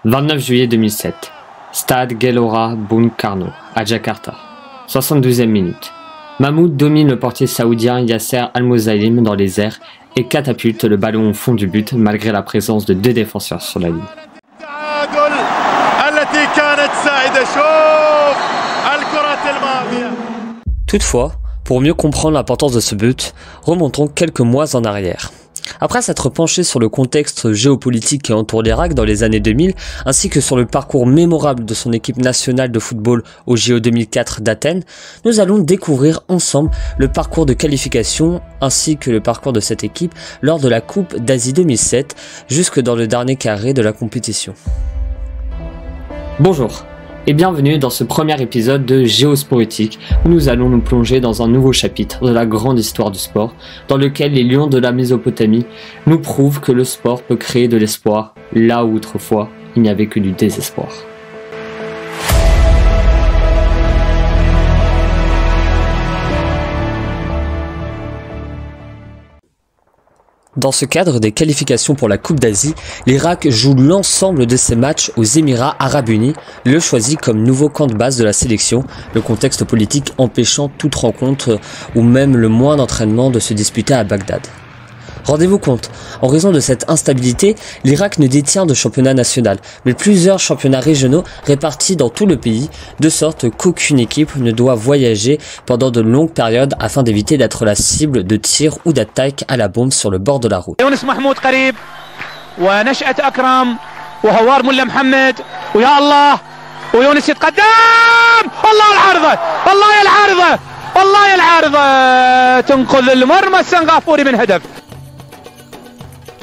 29 juillet 2007, Stade Gelora Bung Karno, à Jakarta. 72e minute. Mahmoud domine le portier saoudien Yasser Al-Mozaïm dans les airs et catapulte le ballon au fond du but malgré la présence de 2 défenseurs sur la ligne. Toutefois, pour mieux comprendre l'importance de ce but, remontons quelques mois en arrière. Après s'être penché sur le contexte géopolitique qui entoure l'Irak dans les années 2000, ainsi que sur le parcours mémorable de son équipe nationale de football au JO 2004 d'Athènes, nous allons découvrir ensemble le parcours de qualification ainsi que le parcours de cette équipe lors de la Coupe d'Asie 2007, jusque dans le dernier carré de la compétition. Bonjour et bienvenue dans ce premier épisode de Géosporétique où nous allons nous plonger dans un nouveau chapitre de la grande histoire du sport dans lequel les lions de la Mésopotamie nous prouvent que le sport peut créer de l'espoir là où autrefois il n'y avait que du désespoir. Dans ce cadre des qualifications pour la Coupe d'Asie, l'Irak joue l'ensemble de ses matchs aux Émirats Arabes Unis, le choisi comme nouveau camp de base de la sélection, le contexte politique empêchant toute rencontre ou même le moindre entraînement de se disputer à Bagdad. Rendez-vous compte, en raison de cette instabilité, l'Irak ne détient de championnat national, mais plusieurs championnats régionaux répartis dans tout le pays, de sorte qu'aucune équipe ne doit voyager pendant de longues périodes afin d'éviter d'être la cible de tirs ou d'attaques à la bombe sur le bord de la route.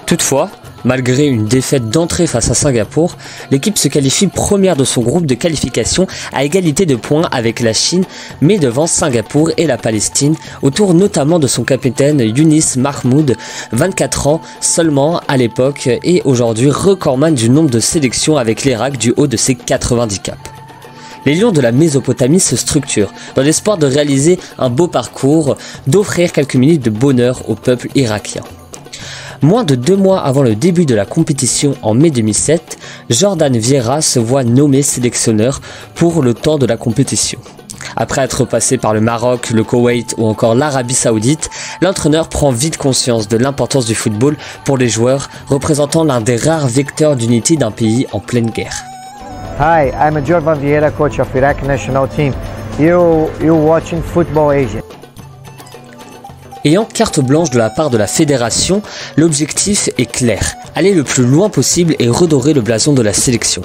Toutefois, malgré une défaite d'entrée face à Singapour, l'équipe se qualifie première de son groupe de qualification à égalité de points avec la Chine, mais devant Singapour et la Palestine, autour notamment de son capitaine Younis Mahmoud, 24 ans seulement à l'époque et aujourd'hui recordman du nombre de sélections avec l'Irak du haut de ses 90 caps. Les Lions de la Mésopotamie se structurent dans l'espoir de réaliser un beau parcours, d'offrir quelques minutes de bonheur au peuple irakien. Moins de 2 mois avant le début de la compétition en mai 2007, Jordan Vieira se voit nommé sélectionneur pour le temps de la compétition. Après être passé par le Maroc, le Koweït ou encore l'Arabie Saoudite, l'entraîneur prend vite conscience de l'importance du football pour les joueurs, représentant l'un des rares vecteurs d'unité d'un pays en pleine guerre. Hi, I'm Jordan Vieira, coach of Iraq national team. You're watching Football Asia. Ayant carte blanche de la part de la fédération, l'objectif est clair, aller le plus loin possible et redorer le blason de la sélection.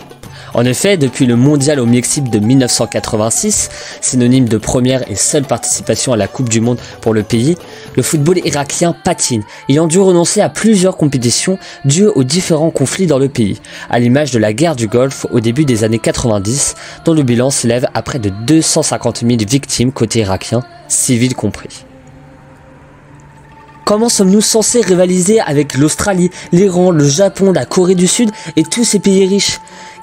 En effet, depuis le mondial au Mexique de 1986, synonyme de première et seule participation à la Coupe du Monde pour le pays, le football irakien patine, ayant dû renoncer à plusieurs compétitions dues aux différents conflits dans le pays, à l'image de la guerre du Golfe au début des années 90, dont le bilan s'élève à près de 250 000 victimes côté irakien, civils compris. Comment sommes-nous censés rivaliser avec l'Australie, l'Iran, le Japon, la Corée du Sud et tous ces pays riches ?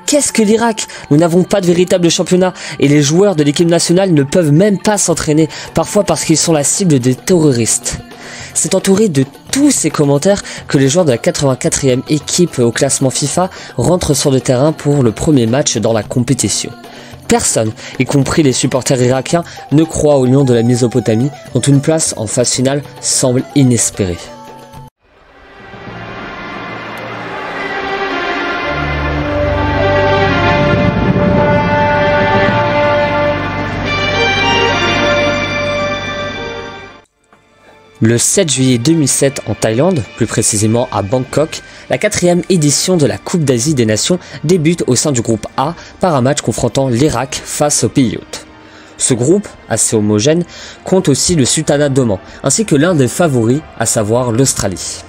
Qu'est-ce que l'Irak ? Nous n'avons pas de véritable championnat et les joueurs de l'équipe nationale ne peuvent même pas s'entraîner, parfois parce qu'ils sont la cible des terroristes. C'est entouré de tous ces commentaires que les joueurs de la 84e équipe au classement FIFA rentrent sur le terrain pour le premier match dans la compétition. Personne, y compris les supporters irakiens, ne croit aux Lions de la Mésopotamie, dont une place en phase finale semble inespérée. Le 7 juillet 2007 en Thaïlande, plus précisément à Bangkok, la 4e édition de la Coupe d'Asie des Nations débute au sein du groupe A par un match confrontant l'Irak face au pays hôte. Ce groupe, assez homogène, compte aussi le Sultanat d'Oman, ainsi que l'un des favoris, à savoir l'Australie.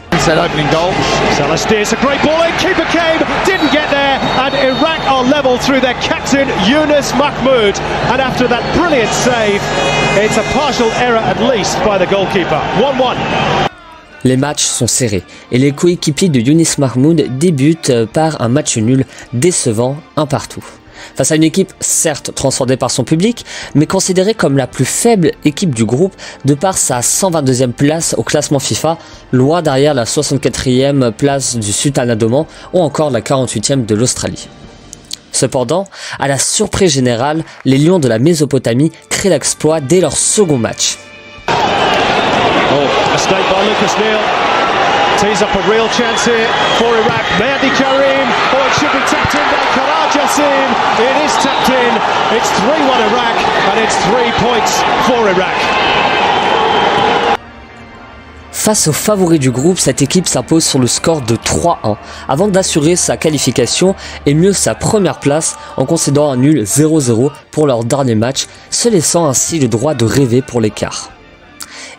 And Iraq are level through their captain Younis Mahmoud, and after that brilliant save, it's a partial error at least by the goalkeeper. 1-1. Les matchs sont serrés et les coéquipiers de Younis Mahmoud débutent par un match nul décevant, un partout. Face à une équipe certes transcendée par son public, mais considérée comme la plus faible équipe du groupe de par sa 122e place au classement FIFA, loin derrière la 64e place du Sultanat d'Oman ou encore la 48e de l'Australie. Cependant, à la surprise générale, les Lions de la Mésopotamie créent l'exploit dès leur second match. Mistake by Lucas Neal. Tees up a real chance here for Iraq. Mehdi Karim. Oh, it should be tapped in by Karar Jassim. It is tapped in. It's 3-1 Iraq, and it's 3 points for Iraq. Face aux favoris du groupe, cette équipe s'impose sur le score de 3-1 avant d'assurer sa qualification et mieux sa première place en concédant un nul 0-0 pour leur dernier match, se laissant ainsi le droit de rêver pour l'écart.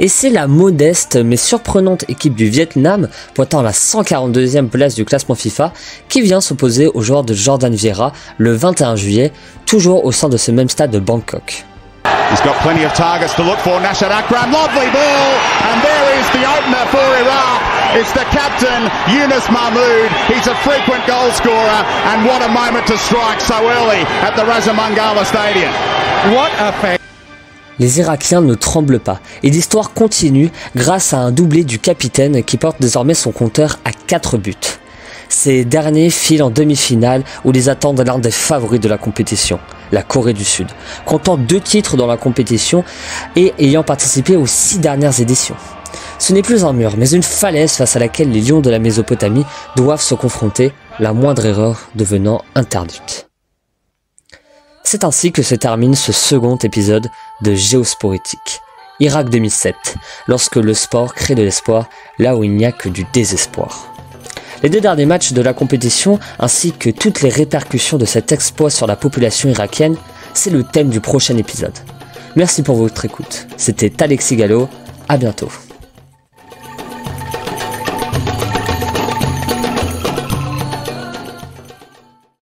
Et c'est la modeste mais surprenante équipe du Vietnam, pointant la 142e place du classement FIFA, qui vient s'opposer aux joueurs de Jordan Vieira le 21 juillet, toujours au sein de ce même stade de Bangkok. He's got plenty of targets to look for. Nasser Akram, lovely ball, and there is the opener for Iraq. It's the captain, Yunus Mahmoud. He's a frequent goal scorer, and what a moment to strike so early at the Raza Mangala Stadium. What a fan. Les Irakiens ne tremblent pas, et l'histoire continue grâce à un doublé du capitaine qui porte désormais son compteur à 4 buts. Ces derniers filent en demi-finale où les attendent l'un des favoris de la compétition, la Corée du Sud, comptant 2 titres dans la compétition et ayant participé aux 6 dernières éditions. Ce n'est plus un mur, mais une falaise face à laquelle les Lions de la Mésopotamie doivent se confronter, la moindre erreur devenant interdite. C'est ainsi que se termine ce second épisode de Géosporétique, Irak 2007, lorsque le sport crée de l'espoir là où il n'y a que du désespoir. Les 2 derniers matchs de la compétition, ainsi que toutes les répercussions de cet exploit sur la population irakienne, c'est le thème du prochain épisode. Merci pour votre écoute. C'était Alexis Gallo, à bientôt.